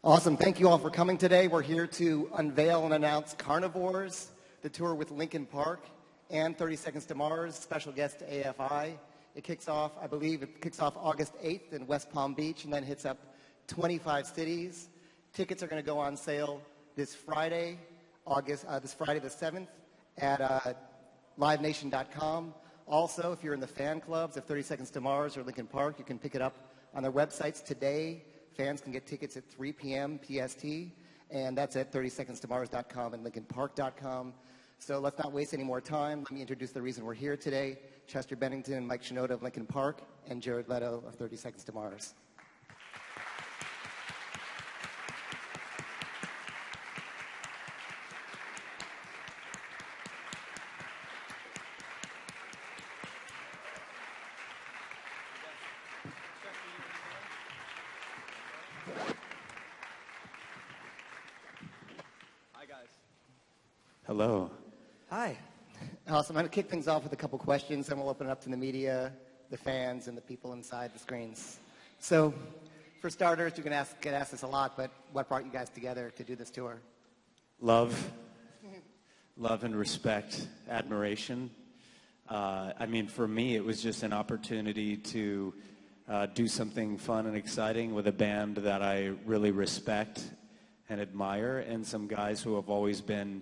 Awesome. Thank you all for coming today. We're here to unveil and announce Carnivores, the tour with Linkin Park, and 30 Seconds to Mars, special guest to AFI. It kicks off, I believe, August 8th in West Palm Beach and then hits up 25 cities. Tickets are going to go on sale this Friday, the 7th at livenation.com. Also, if you're in the fan clubs of 30 Seconds to Mars or Linkin Park, you can pick it up on their websites today. Fans can get tickets at 3 p.m. PST, and that's at 30secondstomars.com and linkinpark.com. So let's not waste any more time. Let me introduce the reason we're here today. Chester Bennington, Mike Shinoda of Linkin Park, and Jared Leto of 30 Seconds to Mars. Hello. Hi. Awesome. I'm going to kick things off with a couple questions, then we'll open it up to the media, the fans, and the people inside the screens. So, for starters, you can get asked this a lot, but what brought you guys together to do this tour? Love. Love and respect, admiration. I mean, for me, it was just an opportunity to do something fun and exciting with a band that I really respect and admire, and some guys who have always been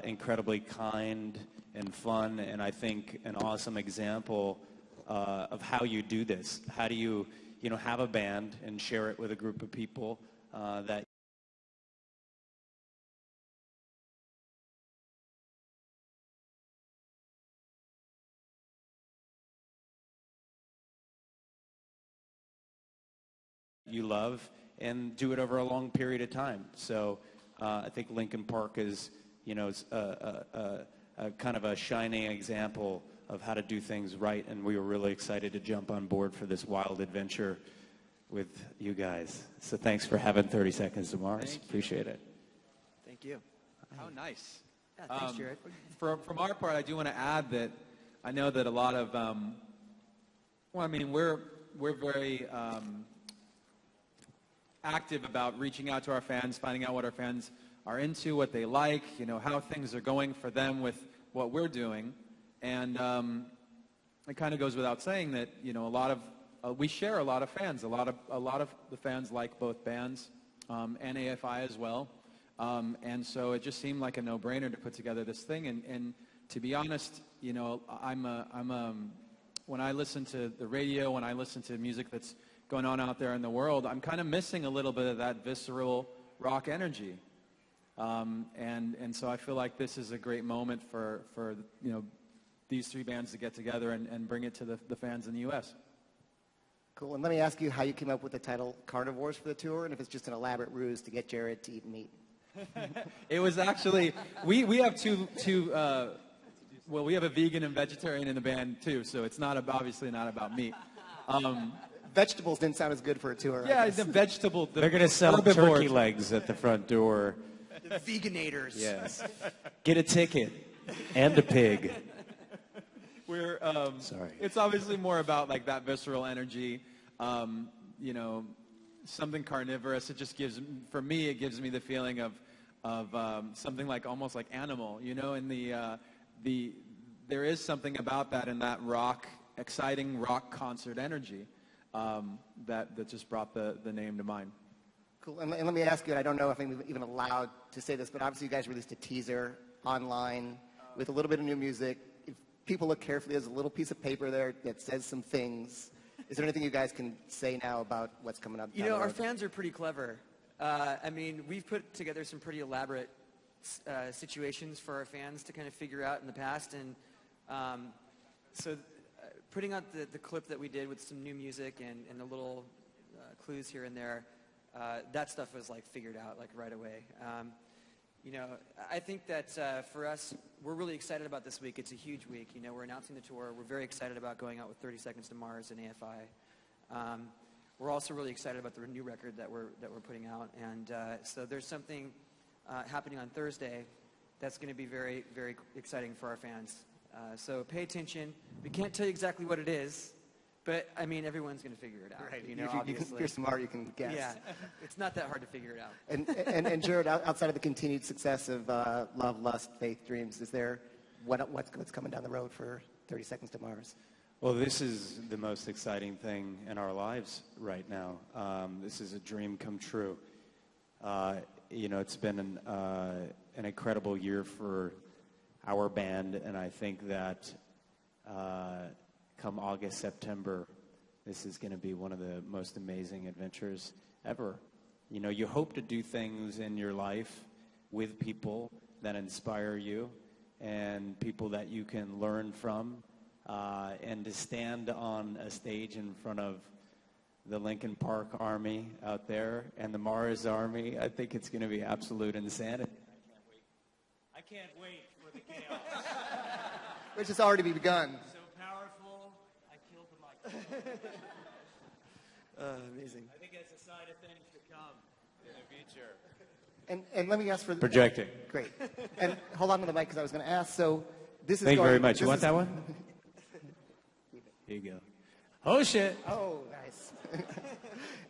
incredibly kind and fun, and I think an awesome example of how you do this. How do you, have a band and share it with a group of people that you love, and do it over a long period of time. So I think Linkin Park is, a kind of a shining example of how to do things right, and we were really excited to jump on board for this wild adventure with you guys. So thanks for having 30 Seconds to Mars. Appreciate it. Thank you. How nice. Yeah, thanks, Jared. From our part, I do want to add that I know that a lot of, we're very active about reaching out to our fans, finding out what our fans are into, what they like, how things are going for them with what we're doing. And it kind of goes without saying that, we share a lot of fans. A lot of the fans like both bands and AFI as well. And so it just seemed like a no-brainer to put together this thing. And to be honest, when I listen to the radio, when I listen to music that's going on out there in the world, I'm kind of missing a little bit of that visceral rock energy. And so I feel like this is a great moment for these three bands to get together and bring it to the fans in the U.S. Cool. And let me ask you how you came up with the title Carnivores for the tour, and if it's just an elaborate ruse to get Jared to eat meat. It was actually, we have we have a vegan and vegetarian in the band too, so it's obviously not about meat. Vegetables didn't sound as good for a tour. Yeah, the vegetable. They're going to sell turkey legs at the front door. The veganators. Yes. Get a ticket and a pig. We're sorry. It's obviously more about like that visceral energy, something carnivorous. It just gives me the feeling of something like almost like animal, and there is something about that in that exciting rock concert energy that just brought the name to mind. Cool. And let me ask you, I don't know if I'm even allowed to say this, but obviously you guys released a teaser online with a little bit of new music. If people look carefully, there's a little piece of paper there that says some things. Is there anything you guys can say now about what's coming up? Our fans are pretty clever. We've put together some pretty elaborate situations for our fans to kind of figure out in the past. And so putting out the clip that we did with some new music and the little clues here and there, that stuff was like figured out like right away. I think that for us, we're really excited about this week. It's a huge week. We're announcing the tour. We're very excited about going out with 30 Seconds to Mars and AFI. We're also really excited about the new record that we're putting out. And so there's something happening on Thursday that's going to be very, very exciting for our fans. So pay attention. We can't tell you exactly what it is, but I mean, everyone's going to figure it out. Right. Obviously. You're smart. You can guess. Yeah, it's not that hard to figure it out. And Jared, outside of the continued success of Love, Lust, Faith, Dreams, is there what's coming down the road for 30 Seconds to Mars? Well, this is the most exciting thing in our lives right now. This is a dream come true. It's been an incredible year for our band, and I think that come August, September, this is going to be one of the most amazing adventures ever. You hope to do things in your life with people that inspire you and people that you can learn from, and to stand on a stage in front of the LINKIN Park Army out there and the Mars Army. I think it's going to be absolute insanity. I can't wait for the chaos. Which has already begun. So powerful, I killed the mic. Amazing. I think it's a sign of things to come in the future. And let me ask for Projecting. Great. And hold on to the mic because I was going to ask. So this is. Thank you going, very much. You want is, that one? Here you go. Oh, shit. Oh, nice.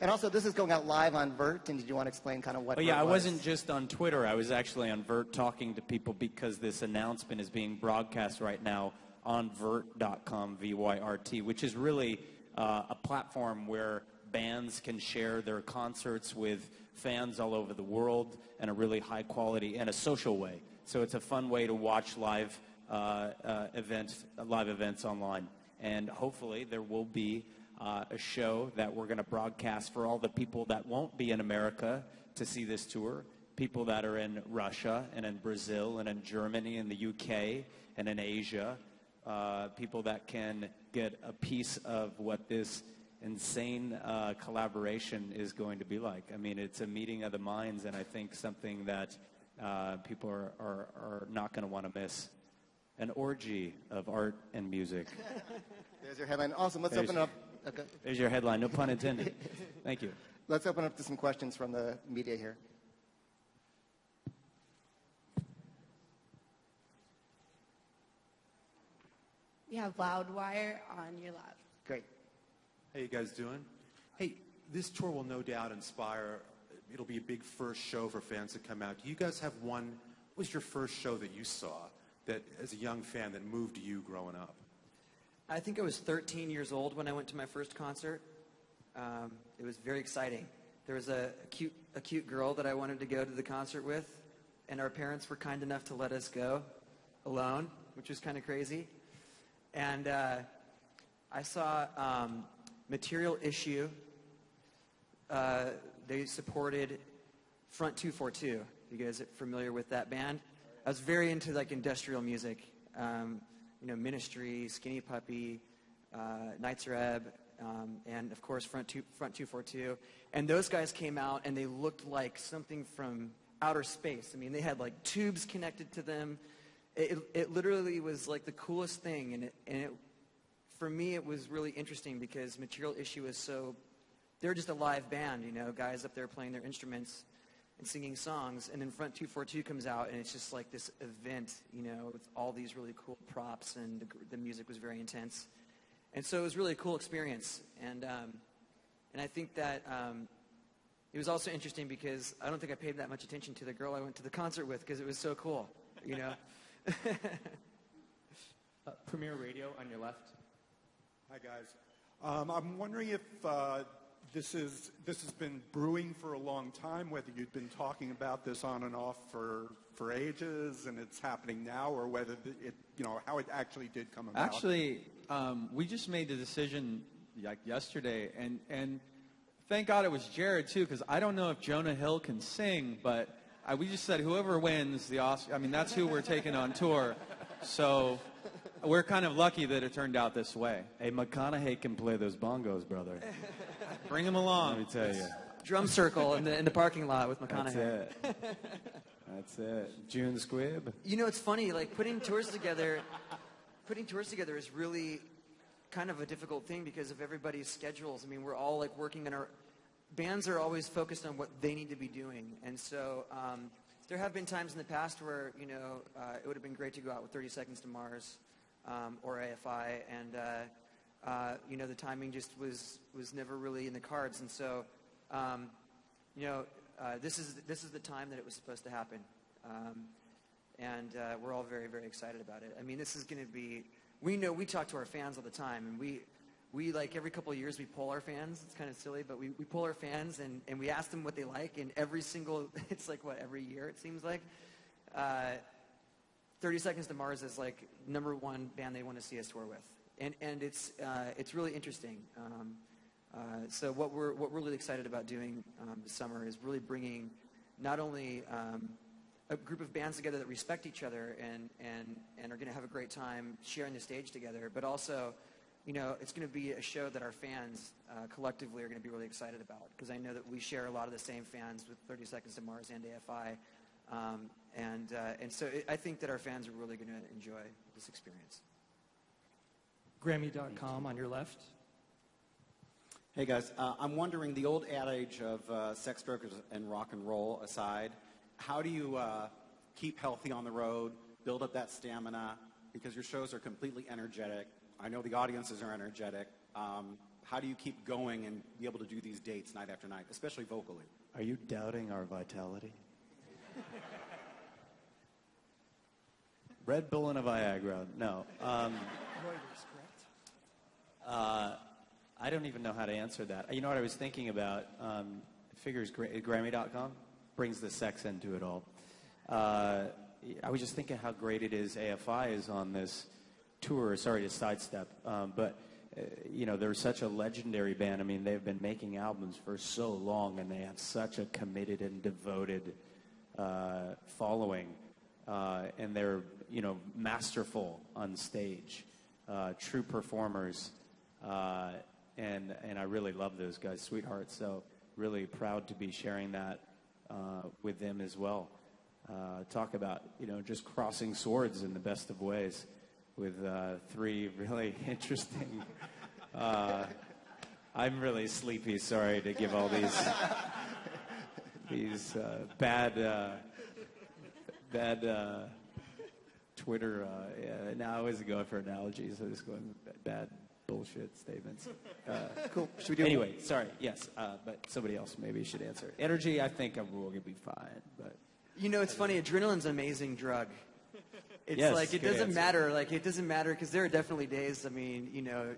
And also, this is going out live on Vert, and did you want to explain kind of what Well, yeah, Vert I was? wasn't just on Twitter. I was actually on Vert talking to people because this announcement is being broadcast right now on Vert.com, V-Y-R-T, which is really a platform where bands can share their concerts with fans all over the world in a really high quality and a social way. So it's a fun way to watch live events online. And hopefully there will be a show that we're going to broadcast for all the people that won't be in America to see this tour, people that are in Russia and in Brazil and in Germany and the UK and in Asia, people that can get a piece of what this insane collaboration is going to be like. I mean, it's a meeting of the minds, and I think something that people are not going to want to miss. An orgy of art and music. There's your headline. Awesome. Let's open it up. Okay. There's your headline. No pun intended. Thank you. Let's open up to some questions from the media here. You have Loudwire on your left. Great. How you guys doing? Hey, this tour will no doubt inspire. It'll be a big first show for fans to come out. Do you guys have one? What was your first show that you saw that, as a young fan, that moved you growing up? I think I was 13 years old when I went to my first concert. It was very exciting. There was a cute girl that I wanted to go to the concert with, and our parents were kind enough to let us go alone, which was kind of crazy. And I saw Material Issue. They supported Front 242. You guys are familiar with that band? I was very into like industrial music, Ministry, Skinny Puppy, Nights Reb, and of course Front 242. And those guys came out and they looked like something from outer space. I mean, they had like tubes connected to them. It literally was like the coolest thing, and for me it was really interesting because Material Issue is they're just a live band, guys up there playing their instruments and singing songs, and then Front 242 comes out, and it's just like this event, with all these really cool props, and the music was very intense. And so it was really a cool experience, and I think that it was also interesting because I don't think I paid that much attention to the girl I went to the concert with because it was so cool, Premier Radio on your left. Hi, guys. I'm wondering if this has been brewing for a long time, whether you've been talking about this on and off for ages and it's happening now, or whether how it actually did come about. Actually, we just made the decision like yesterday, and thank God it was Jared too, because I don't know if Jonah Hill can sing, but we just said whoever wins the Oscar, that's who we're taking on tour. So we're kind of lucky that it turned out this way. Hey, McConaughey can play those bongos, brother. Bring him along. Let me tell you. Drum circle in the parking lot with McConaughey. That's it. That's it. June Squibb. You know, it's funny, like putting tours together is really kind of a difficult thing because of everybody's schedules. I mean, we're all like working on our bands are always focused on what they need to be doing. And so there have been times in the past where, you know, it would have been great to go out with 30 Seconds to Mars or AFI. And, you know, the timing just was never really in the cards. And so, you know, this is the time that it was supposed to happen. And we're all very, very excited about it. I mean, this is going to be, we talk to our fans all the time, and we like every couple of years we poll our fans. It's kind of silly, but we poll our fans and we ask them what they like, and every single, it's like what, every year it seems like, 30 Seconds to Mars is like #1 band they want to see us tour with. And it's really interesting. So what we're really excited about doing this summer is really bringing not only a group of bands together that respect each other and are going to have a great time sharing the stage together, but also, you know, it's going to be a show that our fans collectively are going to be really excited about, because I know that we share a lot of the same fans with 30 Seconds to Mars and AFI, and so I think that our fans are really going to enjoy this experience. Grammy.com on your left. Hey guys, I'm wondering, the old adage of sex, drugs, and rock and roll aside, how do you keep healthy on the road, build up that stamina, because your shows are completely energetic. I know the audiences are energetic. How do you keep going and be able to do these dates night after night, especially vocally? Are you doubting our vitality? Red Bull and a Viagra. No. Reuters, correct? I don't even know how to answer that. You know what I was thinking about? Figures Grammy.com brings the sex into it all. I was just thinking how great it is AFI is on this tour. Sorry to sidestep, but you know, they're such a legendary band. I mean, they've been making albums for so long, and they have such a committed and devoted following, and they're, you know, masterful on stage, true performers, and I really love those guys, sweethearts. So really proud to be sharing that with them as well. Talk about, you know, just crossing swords in the best of ways with 3 really interesting. I'm really sleepy. Sorry to give all these bad Twitter. Now I wasn't going for analogies. I was going bad bullshit statements. Cool. Should we do anyway? Sorry. Yes, but somebody else maybe should answer. Energy, I think we're gonna be fine. But you know, it's funny. Adrenaline's an amazing drug. It's yes, like, it good doesn't answer. matter. Like, it doesn't matter, because there are definitely days, I mean, you know,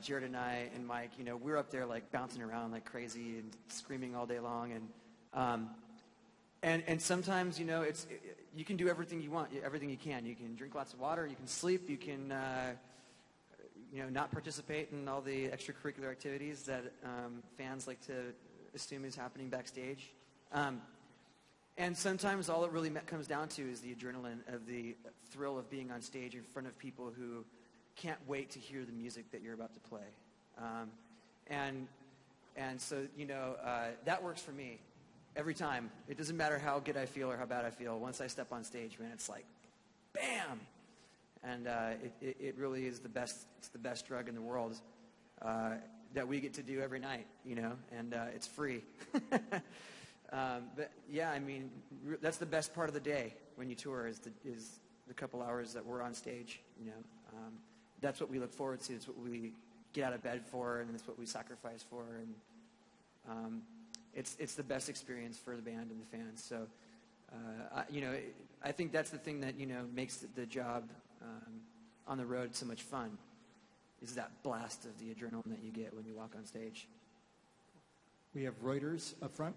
Jared and I and Mike, you know, we're up there like bouncing around like crazy and screaming all day long. And sometimes, you know, you can do everything you want, everything you can. You can drink lots of water, you can sleep, you can, you know, not participate in all the extracurricular activities that fans like to assume is happening backstage. And sometimes all it really comes down to is the adrenaline of the thrill of being on stage in front of people who can't wait to hear the music that you're about to play. And so, you know, that works for me every time. It doesn't matter how good I feel or how bad I feel. Once I step on stage, man, it's like, bam! And it really is it's the best drug in the world that we get to do every night, you know, and it's free. But yeah, I mean, that's the best part of the day when you tour is the couple hours that we're on stage. You know, that's what we look forward to. It's what we get out of bed for, and it's what we sacrifice for. And it's the best experience for the band and the fans. So, you know, I think that's the thing that, you know, makes the job on the road so much fun. Is that blast of the adrenaline that you get when you walk on stage. We have Reuters up front.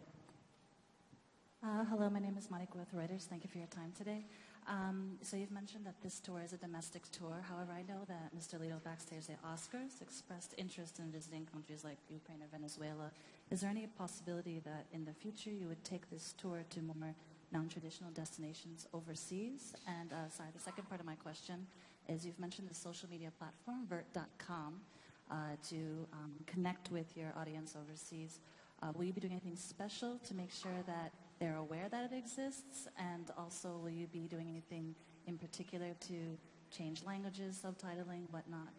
Hello, my name is Monica with Reuters. Thank you for your time today. So you've mentioned that this tour is a domestic tour. However, I know that Mr. Leto backstage at Oscars expressed interest in visiting countries like Ukraine or Venezuela. Is there any possibility that in the future you would take this tour to more non-traditional destinations overseas? And sorry, the second part of my question is you've mentioned the social media platform, vert.com, to connect with your audience overseas. Will you be doing anything special to make sure that they're aware that it exists? And also, will you be doing anything in particular to change languages, subtitling, whatnot,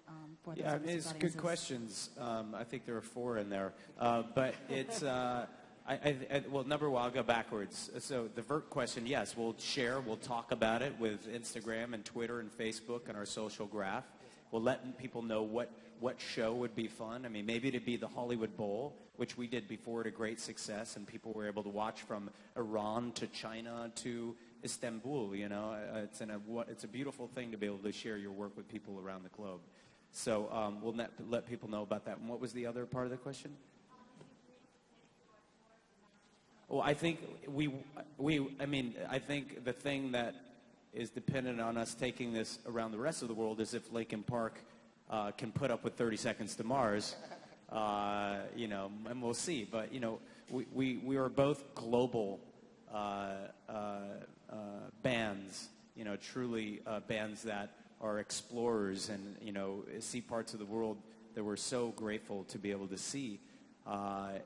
for those Yeah, domestic it's good audiences? questions. I think there are 4 in there. But it's, well, number one, I'll go backwards. So the vert question, yes, we'll share, we'll talk about it with Instagram and Twitter and Facebook and our social graph. We'll let people know what show would be fun. I mean, maybe it'd be the Hollywood Bowl, which we did before to great success, and people were able to watch from Iran to China to Istanbul, you know. It's a beautiful thing to be able to share your work with people around the globe. So we'll let people know about that. And what was the other part of the question? Well, I think I think the thing that is dependent on us taking this around the rest of the world is if Linkin Park can put up with 30 Seconds to Mars, you know, and we'll see. But, you know, we are both global bands, you know, truly bands that are explorers and, you know, see parts of the world that we're so grateful to be able to see.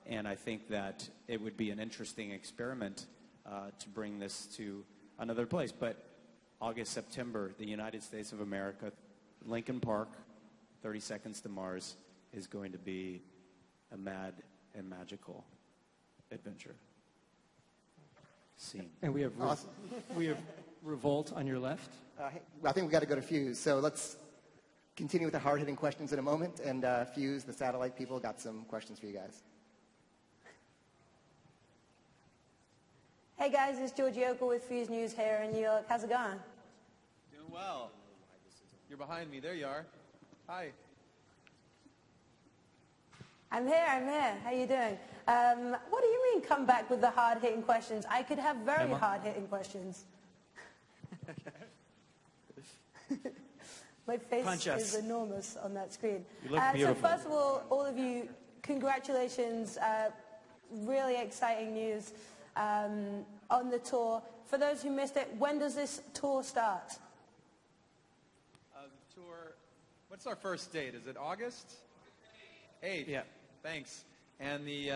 And I think that it would be an interesting experiment to bring this to another place. But August, September, the United States of America, Linkin Park, 30 Seconds to Mars is going to be a mad and magical adventure. Scene. And we have Awesome. we have Revolt on your left. I think we've got to go to Fuse. So let's continue with the hard-hitting questions in a moment. And Fuse, the satellite people, got some questions for you guys. Hey guys, it's Georgie Ogle with Fuse News here in New York. How's it going? Doing well. You're behind me. There you are. Hi. I'm here. How you doing? What do you mean come back with the hard-hitting questions? I could have very hard-hitting questions. My face is enormous on that screen. You look beautiful. So first of all of you, congratulations. Really exciting news on the tour. For those who missed it, when does this tour start? The tour, what's our first date? Is it August 8th? Yeah. Thanks. And the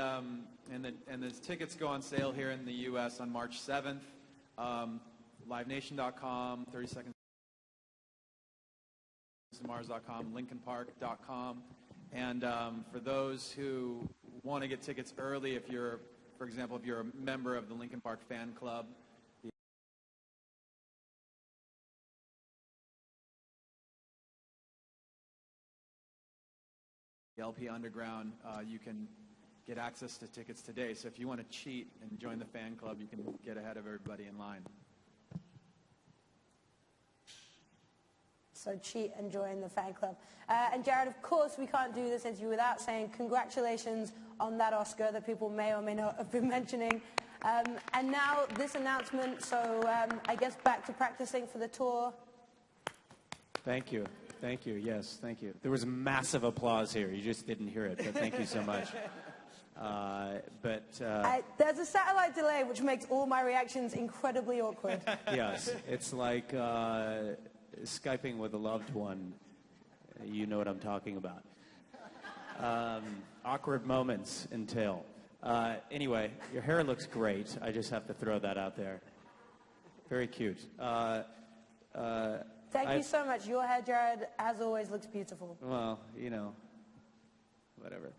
tickets go on sale here in the U.S. on March 7th. LiveNation.com, 30secondstomars.com, LinkinPark.com. And for those who want to get tickets early, if you're, for example, if you're a member of the Linkin Park fan club, the LP Underground, you can get access to tickets today. So if you want to cheat and join the fan club, you can get ahead of everybody in line. So cheat and join the fan club. And Jared, of course, we can't do this interview without saying congratulations on that Oscar that people may or may not have been mentioning. And now this announcement, so I guess back to practicing for the tour. Thank you. Thank you. Yes, thank you. There was massive applause here. You just didn't hear it, but thank you so much. There's a satellite delay, which makes all my reactions incredibly awkward. Yes, it's like Skyping with a loved one. You know what I'm talking about. Awkward moments entail. Anyway, your hair looks great. I just have to throw that out there. Very cute. Thank you so much. Your hair, Jared, as always, looks beautiful. Well, you know, whatever.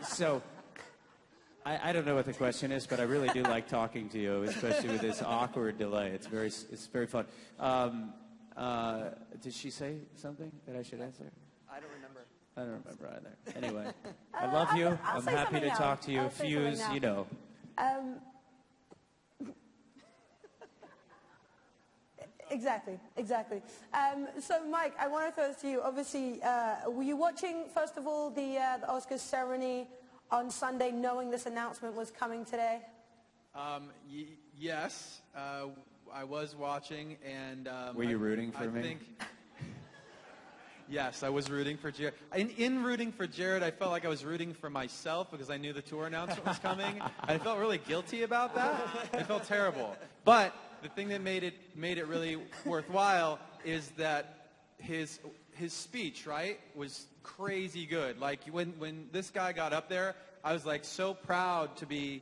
So, I don't know what the question is, but I really do like talking to you, especially with this awkward delay. It's very fun. Did she say something that I should answer? I don't remember. I don't remember either. Anyway, I love you. I'm happy to talk to you. Fuse, you know. Exactly. So, Mike, I want to throw this to you. Obviously, were you watching, first of all, the Oscars ceremony on Sunday, knowing this announcement was coming today? Yes, I was watching, and were you rooting for me? Yes, I was rooting for Jared. In rooting for Jared, I felt like I was rooting for myself because I knew the tour announcement was coming. I felt really guilty about that. I felt terrible. But the thing that made it really worthwhile is that his speech, right, was crazy good. Like when this guy got up there, I was like so proud to be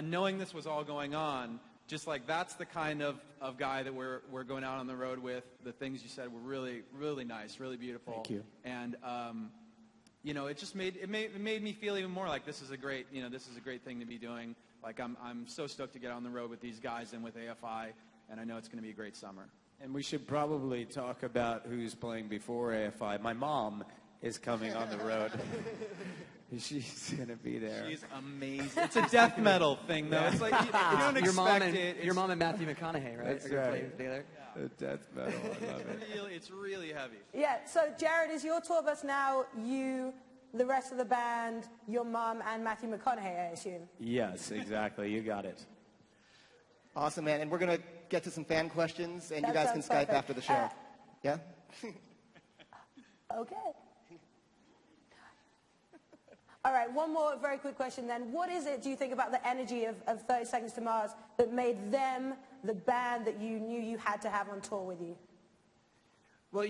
knowing this was all going on, just like that's the kind of guy that we're going out on the road with. The things you said were really, really nice, really beautiful. Thank you. And it just made me feel even more like this is a great thing to be doing. Like I'm so stoked to get on the road with these guys and with AFI, and I know it's going to be a great summer. And we should probably talk about who's playing before AFI. My mom is coming on the road. She's going to be there. She's amazing. It's a death metal thing, though. It's like you don't expect it. Your mom and Matthew McConaughey, right? That's are right. playing together. The death metal. I love it. It's really heavy. Yeah, so Jared, is your tour bus now you, the rest of the band, your mom, and Matthew McConaughey, I assume? Yes, exactly. You got it. Awesome, man. And we're going to get to some fan questions, and That you guys can sounds Skype perfect. after the show. Yeah? Okay. All right, one more very quick question then. What is it, do you think, about the energy of 30 Seconds to Mars that made them the band that you knew you had to have on tour with you? Well,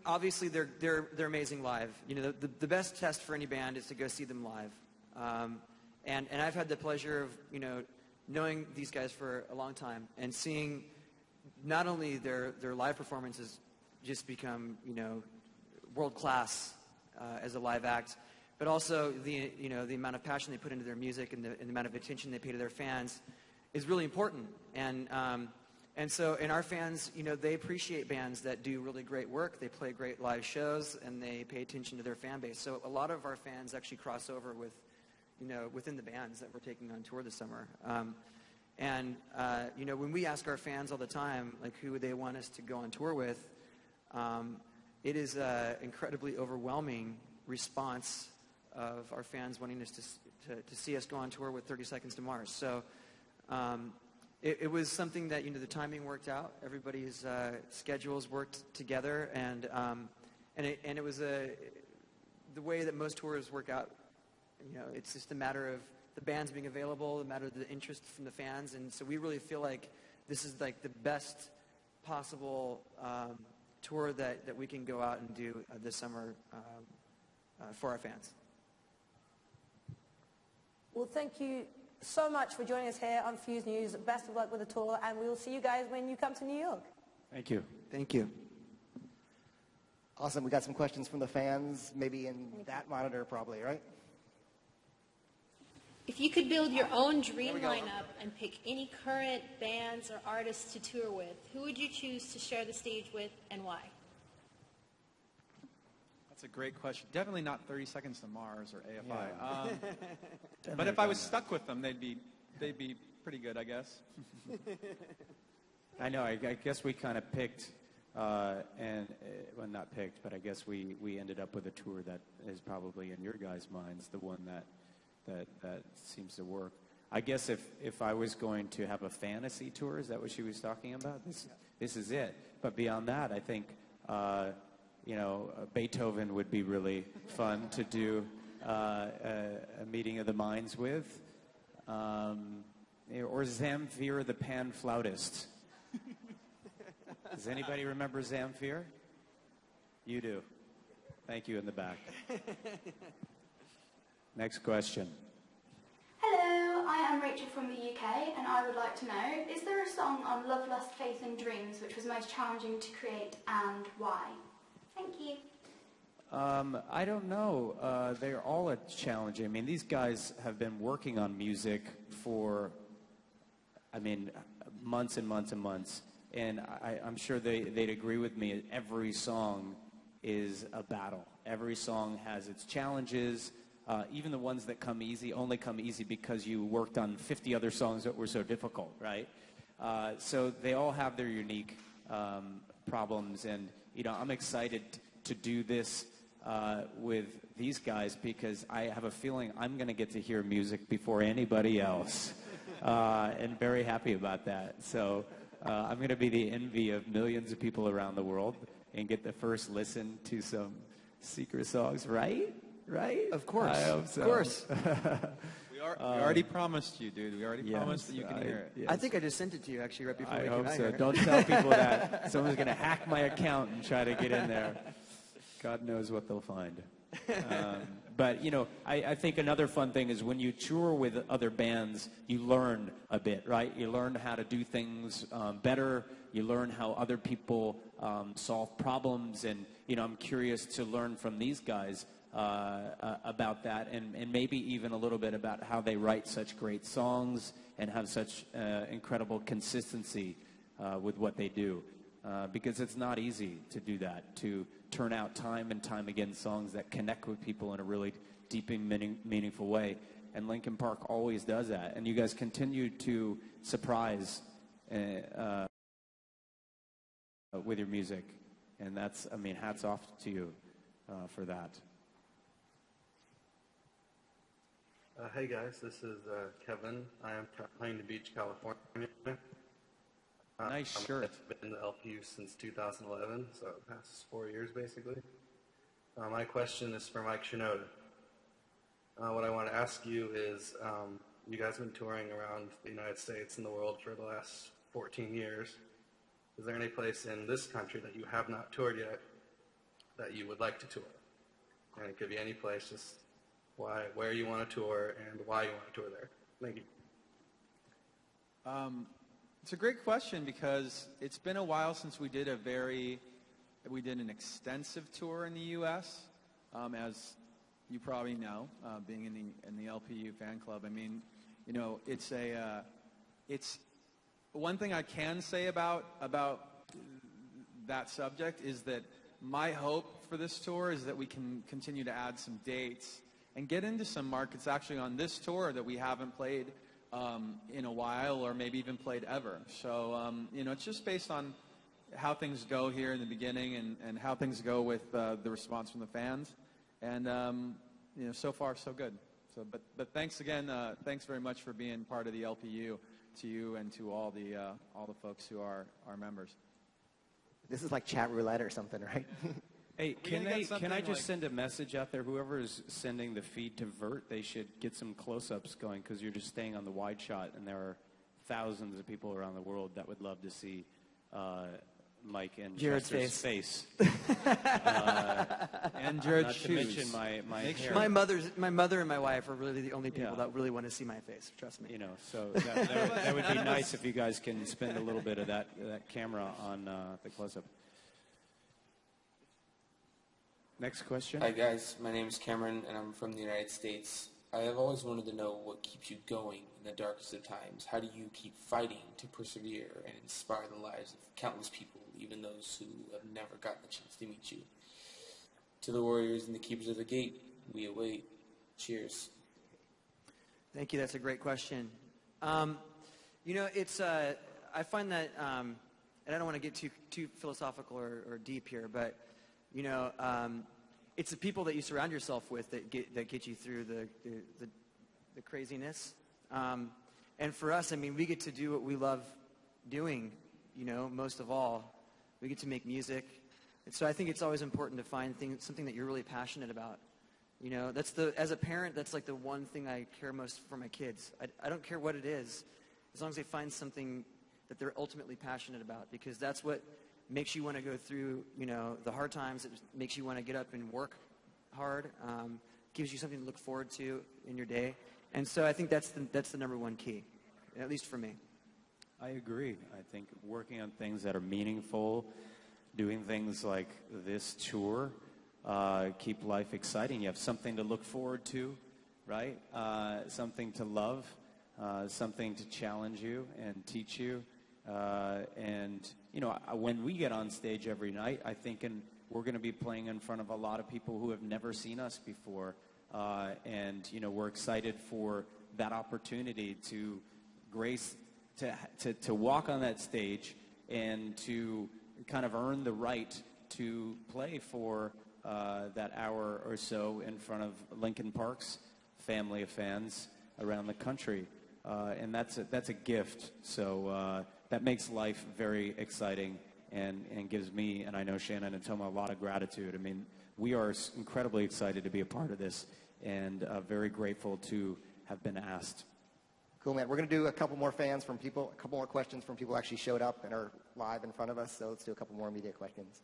obviously they're amazing live. The best test for any band is to go see them live. And I've had the pleasure of, knowing these guys for a long time and seeing not only their live performances just become, world class as a live act, but also the amount of passion they put into their music and the amount of attention they pay to their fans is really important. And our fans, they appreciate bands that do really great work. They play great live shows, and they pay attention to their fan base. So a lot of our fans actually cross over with, within the bands that we're taking on tour this summer. When we ask our fans all the time, like, who they want us to go on tour with, it is an incredibly overwhelming response of our fans wanting us to see us go on tour with 30 Seconds to Mars. So it was something that, the timing worked out. Everybody's schedules worked together, and it was the way that most tours work out. It's just a matter of the bands being available, a matter of the interest from the fans, and so we really feel like this is like the best possible tour that we can go out and do this summer for our fans. Well, thank you so much for joining us here on Fuse News. Best of luck with the tour, and we will see you guys when you come to New York. Thank you. Thank you. Awesome. We got some questions from the fans, maybe in that monitor probably, right? If you could build your own dream lineup and pick any current bands or artists to tour with, who would you choose to share the stage with and why? That's a great question. Definitely not 30 Seconds to Mars or AFI. Yeah. But if I was stuck with them, they'd be pretty good, I guess. I know. I guess we kind of picked, well, not picked, but I guess we ended up with a tour that is probably in your guys' minds the one that seems to work. I guess if I was going to have a fantasy tour, is that what she was talking about? This is it. But beyond that, I think Beethoven would be really fun to do a meeting of the minds with, or Zamfir the pan flautist. Does anybody remember Zamfir? You do. Thank you in the back. Next question. Hello, I am Rachel from the UK, and I would like to know, is there a song on Love, Lust, Faith and Dreams which was most challenging to create, and why? Thank you. I don't know. They're all challenging. I mean, these guys have been working on music for, months and months and months. And I'm sure they'd agree with me. Every song is a battle. Every song has its challenges. Even the ones that come easy only come easy because you worked on 50 other songs that were so difficult, right? So they all have their unique problems. And, I'm excited to do this with these guys because I have a feeling I'm going to get to hear music before anybody else. And very happy about that. So I'm going to be the envy of millions of people around the world and get the first listen to some secret songs, right? Right? Of course. I hope so. Of course. We already promised you, dude. We already promised that you can hear it. Yes. I think I just sent it to you, actually, right before we I came hope out so. here. Don't tell people that. Someone's going to hack my account and try to get in there. God knows what they'll find. But, you know, I think another fun thing is when you tour with other bands, you learn a bit, right? You learn how to do things better. You learn how other people solve problems. And, you know, I'm curious to learn from these guys about that, and maybe even a little bit about how they write such great songs and have such incredible consistency with what they do. Because it's not easy to do that, to turn out time and time again songs that connect with people in a really deep and meaningful way. And Linkin Park always does that. And you guys continue to surprise with your music. And that's, I mean, hats off to you for that. Hey guys, this is Kevin. I am from Huntington Beach, California. Nice shirt. I've been in the LPU since 2011, so it passes 4 years basically. My question is for Mike Shinoda. What I want to ask you is, you guys have been touring around the United States and the world for the last 14 years. Is there any place in this country that you have not toured yet that you would like to tour? And it could be any place, just where you want to tour and why you want to tour there. Thank you. It's a great question because it's been a while since we did an extensive tour in the U.S. As you probably know, being in the LPU fan club. I mean, you know, it's one thing I can say about that subject is that my hope for this tour is that we can continue to add some dates and get into some markets actually on this tour that we haven't played in a while, or maybe even played ever. So, you know, it's just based on how things go here in the beginning and how things go with the response from the fans. And, you know, so far, so good. So, but thanks again. Thanks very much for being part of the LPU, to you and to all the folks who are our members. This is like chat roulette or something, right? Hey, can I just send a message out there? Whoever is sending the feed to Vert, they should get some close-ups going, because you're just staying on the wide shot, and there are thousands of people around the world that would love to see Mike and Jared's Chester's face. And Jared's not shoes. To mention my hair. My mother and my wife are really the only people that really want to see my face. Trust me. You know, so that would be nice if you guys can spend a little bit of that camera on the close-up. Next question. Hi guys, my name is Cameron and I'm from the United States. I have always wanted to know what keeps you going in the darkest of times. How do you keep fighting to persevere and inspire the lives of countless people, even those who have never gotten the chance to meet you? To the warriors and the keepers of the gate, we await. Cheers. Thank you. That's a great question. You know, it's I find that, and I don't want to get too philosophical or deep here, but you know, it's the people that you surround yourself with that get you through the craziness. And for us, I mean, we get to do what we love doing. You know, most of all, we get to make music. And so I think it's always important to find something that you're really passionate about. You know, as a parent, that's like the one thing I care most for my kids. I don't care what it is, as long as they find something that they're ultimately passionate about, because that's what makes you want to go through, you know, the hard times. It makes you want to get up and work hard. Gives you something to look forward to in your day. And so I think that's the number one key, at least for me. I agree. I think working on things that are meaningful, doing things like this tour, keep life exciting. You have something to look forward to, right? Something to love, something to challenge you and teach you. And, you know, when we get on stage every night, I think we're going to be playing in front of a lot of people who have never seen us before. And, you know, we're excited for that opportunity to to walk on that stage and to kind of earn the right to play for that hour or so in front of Linkin Park's family of fans around the country. And that's a gift. So that makes life very exciting and gives me, and I know Shannon and Toma, a lot of gratitude. I mean, we are incredibly excited to be a part of this and very grateful to have been asked. Cool, man. We're going to do a couple more questions from people who actually showed up and are live in front of us. So let's do a couple more media questions.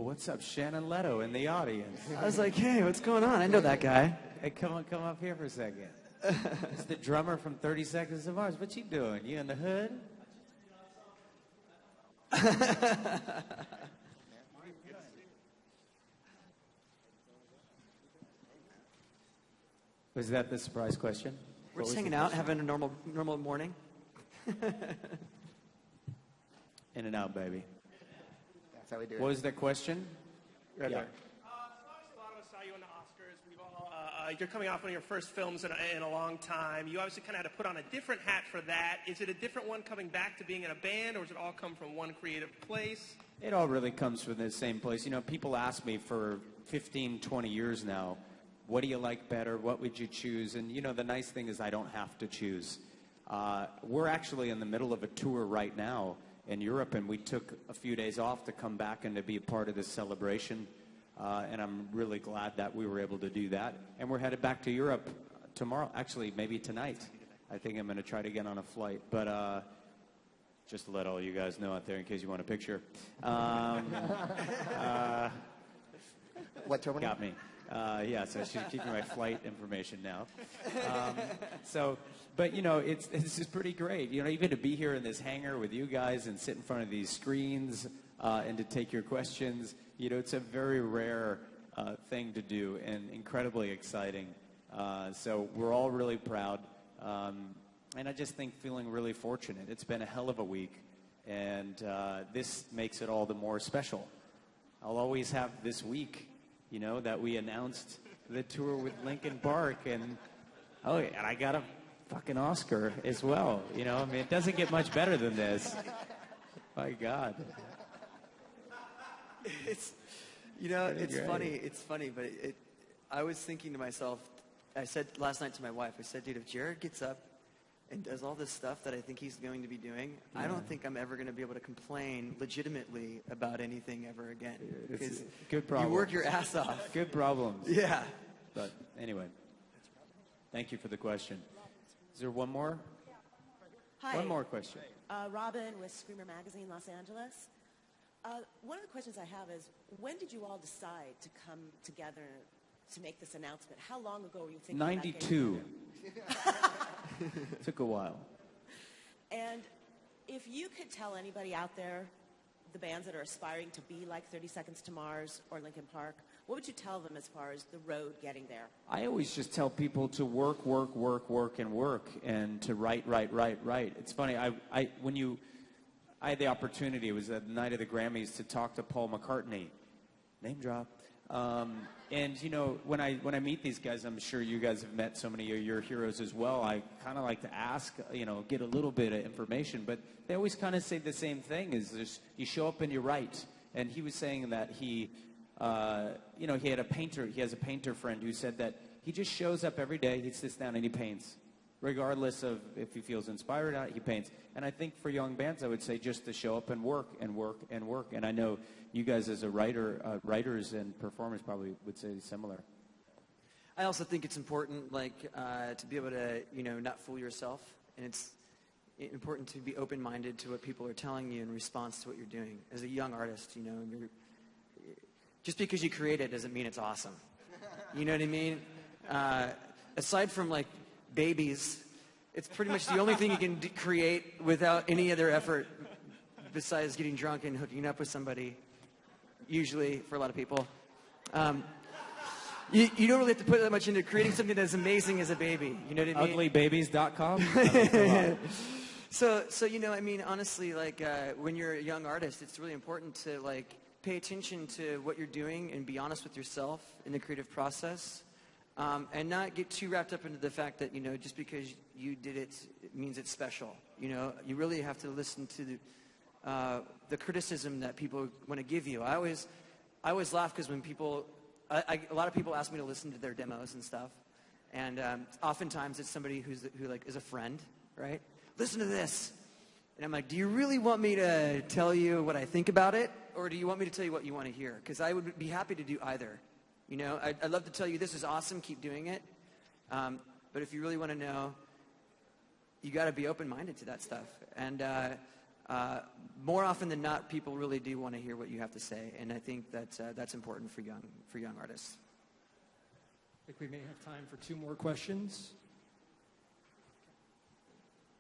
Oh, what's up, Shannon Leto in the audience? I was like, hey, what's going on? I know that guy. Hey, come up here for a second. It's the drummer from 30 Seconds to Mars. What you doing? You in the hood? Was that the surprise question? We're just hanging out, having a normal morning. In and out, baby. That's how we do it. What was that question? Right there. A lot of us saw you in the Oscars. You're coming off one of your first films in a long time. You obviously kind of had to put on a different hat for that. Is it a different one coming back to being in a band, or does it all come from one creative place? It all really comes from the same place. You know, people ask me for 15, 20 years now, what do you like better? What would you choose? And, you know, the nice thing is I don't have to choose. We're actually in the middle of a tour right now in Europe, and we took a few days off to come back and to be a part of this celebration. And I'm really glad that we were able to do that. And we're headed back to Europe tomorrow. Actually, maybe tonight. I think I'm going to try to get on a flight. But just to let all you guys know out there in case you want a picture. What tour? Got me. Yeah, so she's keeping my flight information now. But you know, this is pretty great. You know, even to be here in this hangar with you guys and sit in front of these screens and to take your questions, you know, it's a very rare thing to do and incredibly exciting. So we're all really proud. And I just think feeling really fortunate. It's been a hell of a week, and this makes it all the more special. I'll always have this week, you know, that we announced the tour with Linkin Park, and I got a fucking Oscar as well. You know, I mean, it doesn't get much better than this. My God. It's, you know, it's great. funny. It's funny, but I was thinking to myself, I said last night to my wife, I said, dude, if Jared gets up and does all this stuff that I think he's going to be doing, I don't think I'm ever going to be able to complain legitimately about anything ever again. It's good problem. You work your ass off. Good problems. Yeah. But anyway, thank you for the question. Is there one more? Hi. One more question. Robin with Screamer Magazine, Los Angeles. One of the questions I have is, when did you all decide to come together to make this announcement? How long ago were you thinking about getting 92. Took a while. And if you could tell anybody out there, the bands that are aspiring to be like 30 Seconds to Mars or Linkin Park, what would you tell them as far as the road getting there? I always just tell people to work, and to write. It's funny. I had the opportunity, it was the night of the Grammys, to talk to Paul McCartney. Name drop. And, you know, when I meet these guys, I'm sure you guys have met so many of your heroes as well, I kind of like to ask, you know, get a little bit of information. But they always kind of say the same thing, is just, you show up and you write. And he was saying that he, you know, he has a painter friend who said that he just shows up every day, he sits down and he paints. Regardless of if he feels inspired or not, he paints. And I think for young bands, I would say just to show up and work. And I know you guys as a writers and performers probably would say similar. I also think it's important, like, to be able to, you know, not fool yourself. And it's important to be open-minded to what people are telling you in response to what you're doing. As a young artist, you know, just because you create it doesn't mean it's awesome. You know what I mean? Aside from, like, babies, it's pretty much the only thing you can create without any other effort besides getting drunk and hooking up with somebody, usually for a lot of people. You don't really have to put that much into creating something that's amazing as a baby. You know what I mean? Uglybabies.com? So you know, I mean, honestly, like, when you're a young artist, it's really important to, like, pay attention to what you're doing and be honest with yourself in the creative process. And not get too wrapped up into the fact that, you know, just because you did it, it means it's special. You know, you really have to listen to the criticism that people want to give you. I always laugh because when people, a lot of people ask me to listen to their demos and stuff, and oftentimes it's somebody who like is a friend, right? Listen to this, and I'm like, do you really want me to tell you what I think about it, or do you want me to tell you what you want to hear? Because I would be happy to do either. You know, I'd love to tell you this is awesome, keep doing it. But if you really want to know, you got to be open-minded to that stuff. And more often than not, people really do want to hear what you have to say, and I think that's important for young artists. I think we may have time for 2 more questions.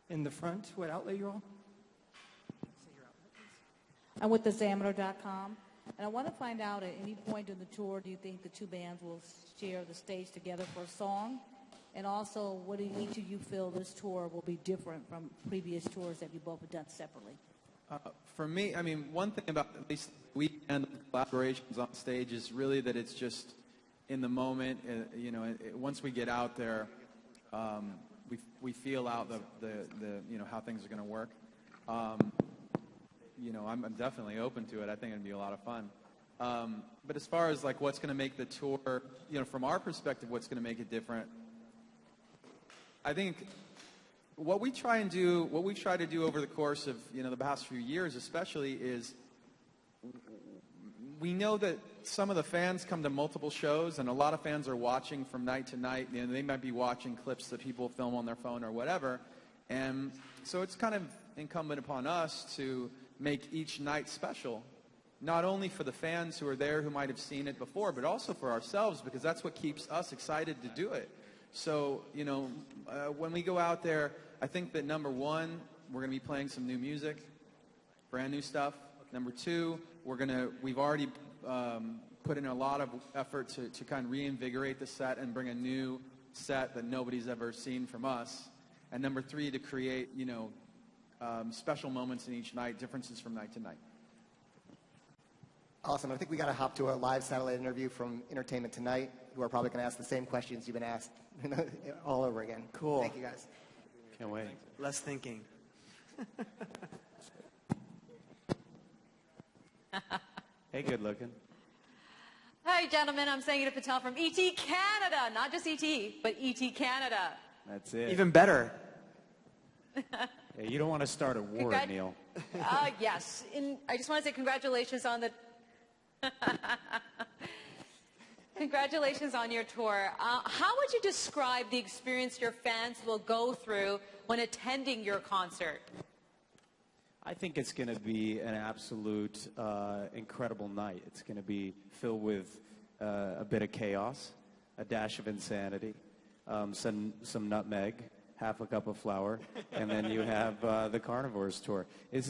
In the front, what outlet you all? I'm with theexaminer.com, and I want to find out at any point in the tour, do you think the 2 bands will share the stage together for a song? And also, what do each of you feel this tour will be different from previous tours that you both have done separately? For me, I mean, one thing about at least weekend collaborations on stage is really that it's just in the moment. You know, once we get out there, we feel out the you know, how things are going to work. You know, I'm definitely open to it. I think it'd be a lot of fun. But as far as like what's going to make the tour, you know, from our perspective, what's going to make it different, I think what we try to do over the course of, you know, the past few years especially is we know that some of the fans come to multiple shows, and a lot of fans are watching from night to night, and they might be watching clips that people film on their phone or whatever. And so it's kind of incumbent upon us to make each night special, not only for the fans who are there who might have seen it before, but also for ourselves, because that's what keeps us excited to do it. So, you know, when we go out there, I think that number 1, we're going to be playing some new music, brand new stuff. Number 2, we've already put in a lot of effort to kind of reinvigorate the set and bring a new set that nobody's ever seen from us. And number 3, to create, you know, special moments in each night, differences from night to night. Awesome. I think we got to hop to a live satellite interview from Entertainment Tonight, who are probably going to ask the same questions you've been asked all over again. Cool. Thank you, guys. Can't wait. Less thinking. Hey, good looking. Hi, gentlemen. I'm Sangeeta Patel from ET Canada. Not just ET, but ET Canada. That's it. Even better. Yeah, you don't want to start a war, Neil. Yes. I just want to say congratulations on the... Congratulations on your tour. How would you describe the experience your fans will go through when attending your concert? I think it's going to be an absolute incredible night. It's going to be filled with a bit of chaos, a dash of insanity, some nutmeg, half a cup of flour, and then you have the Carnivores Tour. This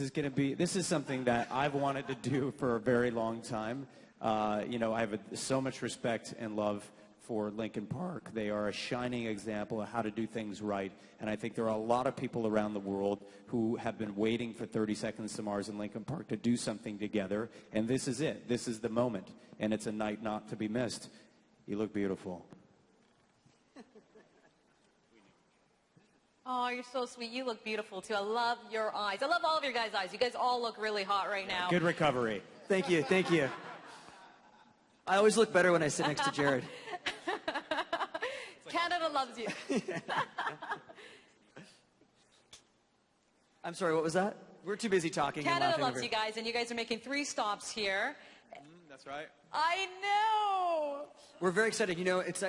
is something that I've wanted to do for a very long time. You know, I have so much respect and love for Linkin Park. They are a shining example of how to do things right, and I think there are a lot of people around the world who have been waiting for 30 Seconds to Mars and Linkin Park to do something together, and this is it. This is the moment, and it's a night not to be missed. You look beautiful. Oh, you're so sweet. You look beautiful, too. I love your eyes. I love all of your guys' eyes. You guys all look really hot right now. Good recovery. Thank you. Thank you. I always look better when I sit next to Jared. Canada loves you. I'm sorry, what was that? We're too busy talking and Canada laughing loves over you guys, and you guys are making 3 stops here. That's right. I know. We're very excited. You know, it's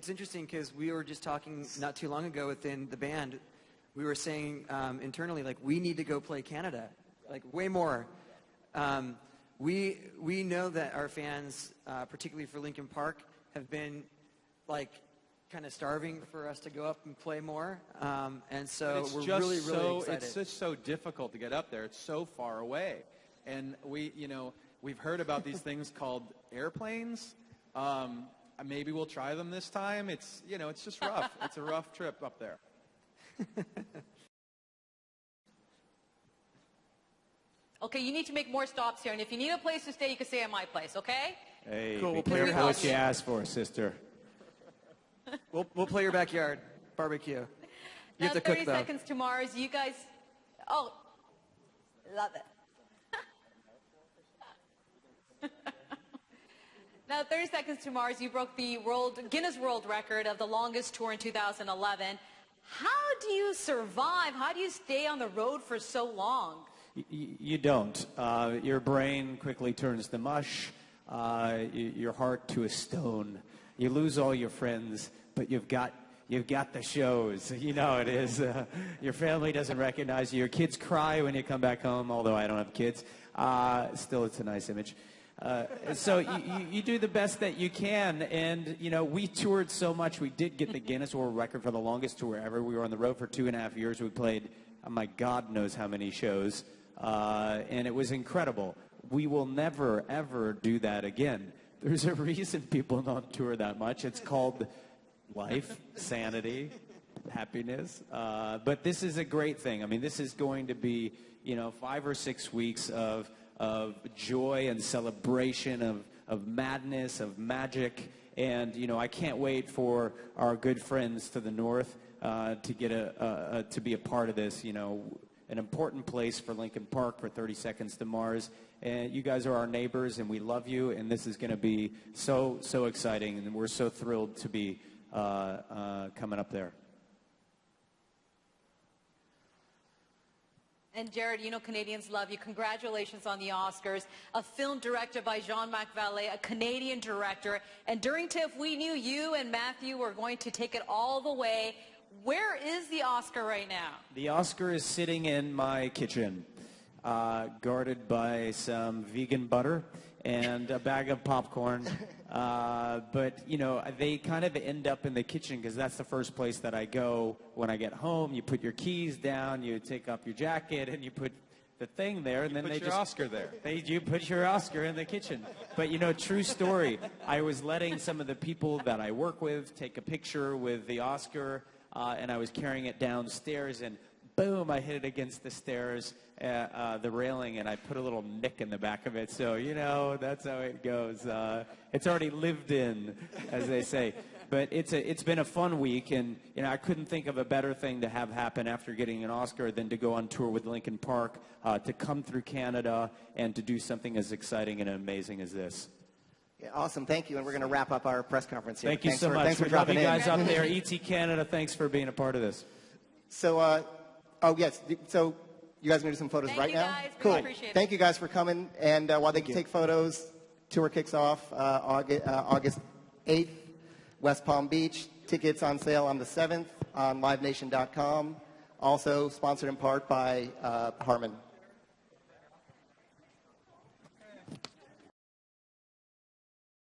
interesting because we were just talking not too long ago within the band. We were saying internally, like, we need to go play Canada, like way more. We know that our fans, particularly for Linkin Park, have been like kind of starving for us to go up and play more, and so we're really excited. It's just so difficult to get up there. It's so far away, and we've heard about these things called airplanes. Maybe we'll try them this time. It's just rough. It's a rough trip up there. Okay, you need to make more stops here, and if you need a place to stay, you can stay at my place, okay? Hey, Cool, be we'll play your careful what house. you ask for, sister. We'll play your backyard barbecue. You Now, have to 30 cook, though. Seconds to Mars, you guys... Oh, love it. Now, 30 Seconds to Mars, you broke the Guinness World Record of the longest tour in 2011. How do you survive? How do you stay on the road for so long? You don't. Your brain quickly turns to mush, your heart to a stone. You lose all your friends, but you've got You've got the shows. You know it is. Your family doesn't recognize you. Your kids cry when you come back home, although I don't have kids. Still, it's a nice image. So you do the best that you can. And, you know, we toured so much. We did get the Guinness World Record for the longest tour ever. We were on the road for 2.5 years. We played, oh my God knows how many shows. And it was incredible. We will never, ever do that again. There's a reason people don't tour that much. It's called life, sanity, happiness. But this is a great thing. I mean, this is going to be, you know, 5 or 6 weeks of joy and celebration, of madness, of magic. And, you know, I can't wait for our good friends to the north to get to be a part of this, you know, an important place for Linkin Park, for 30 Seconds to Mars. And you guys are our neighbors, and we love you, and this is going to be so, so exciting, and we're so thrilled to be coming up there. And Jared, you know Canadians love you. Congratulations on the Oscars. A film directed by Jean-Marc Vallée, a Canadian director. And during TIFF, we knew you and Matthew were going to take it all the way. Where is the Oscar right now? The Oscar is sitting in my kitchen, guarded by some vegan butter and a bag of popcorn. But, you know, they kind of end up in the kitchen because that's the first place that I go when I get home. You put your keys down, you take off your jacket, and you put the thing there. And then put they your Oscar there. You put your Oscar in the kitchen. But, you know, true story, I was letting some of the people that I work with take a picture with the Oscar, and I was carrying it downstairs, and boom, I hit it against the stairs, the railing, and I put a little nick in the back of it. So, you know, that's how it goes. It's already lived in, as they say. But it's been a fun week, and, you know, I couldn't think of a better thing to have happen after getting an Oscar than to go on tour with Linkin Park, to come through Canada, and to do something as exciting and amazing as this. Yeah, awesome. Thank you. And we're going to wrap up our press conference here. Thank you so much. Thanks for We love dropping you guys in. up there. ET Canada, thanks for being a part of this. So, oh, yes. So you guys are going to do some photos Thank right you now? guys. Cool. Really appreciate it. Thank you guys for coming. And while they take photos, tour kicks off August 8th, West Palm Beach. Tickets on sale on the 7th on livenation.com. Also sponsored in part by Harman.